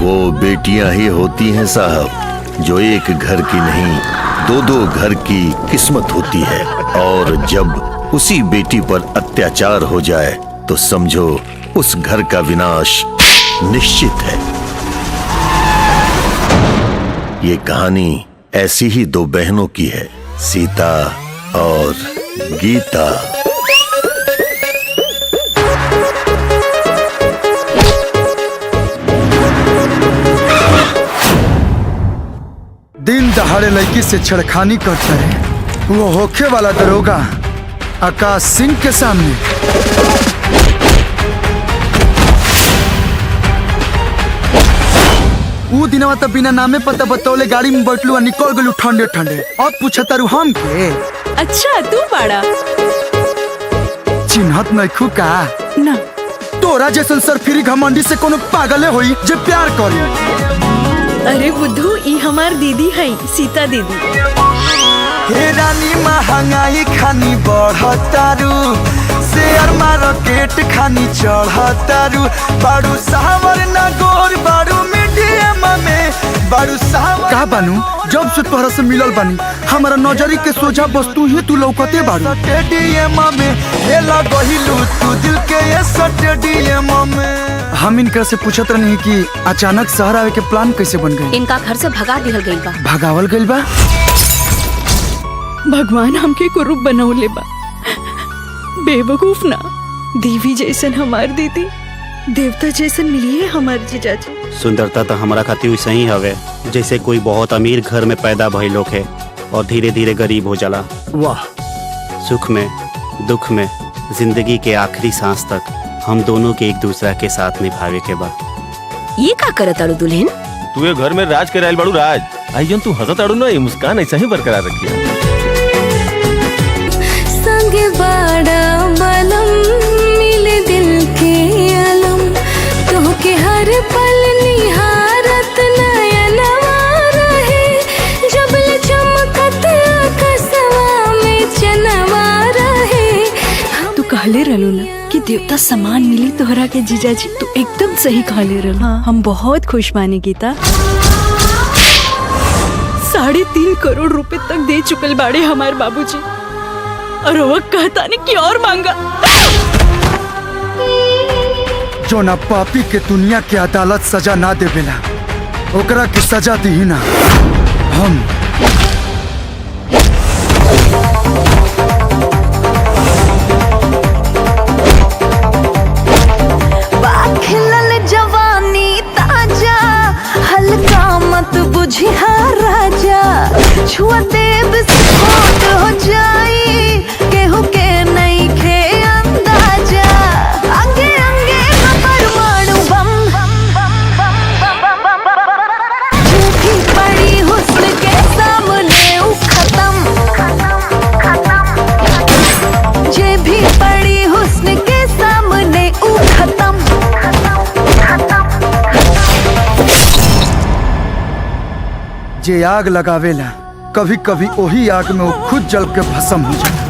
वो बेटियां ही होती हैं साहब, जो एक घर की नहीं दो दो घर की किस्मत होती है। और जब उसी बेटी पर अत्याचार हो जाए तो समझो उस घर का विनाश निश्चित है। ये कहानी ऐसी ही दो बहनों की है, सीता और गीता। दिन दहाड़े लड़की से छेड़खानी करता है वो होखे वाला दरोगा आकाश सिंह के सामने। वो दिनवा तो बिना नामे पता बतौले गाड़ी में बैठलू और निकल गलू ठंडे ठंडे। अब पूछा तारू हम के? अच्छा तू बाड़ा चिन्हत नइखू का? ना तोरा जैसन सरफिरी घमंडी से कोनो पागले होई जे प्यार करी। अरे बुद्धू ई हमार दीदी है सीता दीदी। हे रानी महंगाई खानी बढ़तारू, शेयर मार्केट खानी चढ़तारू। बारू सावर ना गोर बारू मीडियम में बारू सावर का बानू। जब से तोहरा से मिलल बानी हमारा नजरी के सोझा वस्तु ही तू लौकते बारू। स्टेडियम में हेला गहिलू तू दिल के ये स्टेडियम में। हम इनका से पूछत रही कि अचानक शहर आवे के प्लान कैसे बन गई? इनका घर से भगा दिहल गइल बा। भगावल गइल बा? भगवान हमके कुरूप बनौले बा। बेवकूफ ना, देवी जैसन हमार दीदी, देवता जैसन मिली है हमार जीजाजी। सुंदरता तो हमारा खातिर वैसे ही हवे जैसे कोई बहुत अमीर घर में पैदा भइल लोग है और धीरे धीरे गरीब हो जाला। वाह। सुख में दुख में जिंदगी के आखिरी सांस तक हम दोनों के एक दूसरा के साथ निभावे के बा। ये का करत आड़ू दुल्हन? तू ये घर में राज करे आइल बाड़ू राज। आई जन तू हंसत आड़ू ना, ये मुस्कान ऐसा ही बरकरार रखिया। संग बाड़ा बलम मिले दिल के अलम, तो के हर पल निहारत नयनवा रहे। जबल चमकत आकाशवा में चनवा रहे। तू कहले रहलू ना कि देवता समान मिली तोहरा के जीजाजी, तू एकदम सही कहले रहलू। हाँ। हम बहुत खुश मानी गीता। 3.5 करोड़ रुपए तक दे चुकल बाड़े हमारे बाबूजी, और वो कहता नहीं कि और मांगा। जो ना पापी के दुनिया के अदालत सजा ना देवेला ओकरा के सजा दी ना हम। खिलल जवानी ताजा हल्का मत बुझिया राजा। छुआ देव स्फोट हो जाई केहू के नहीं खे अंदाजा। अंगे अंगे परमाणु बम झूठी पड़ी हुस्न के सामने उ खत्म। जे भी पड़ी हुस्न के सामने उ खत्म। जे आग लगावेला कभी कभी वही आग में वो खुद जल के भस्म हो जाता।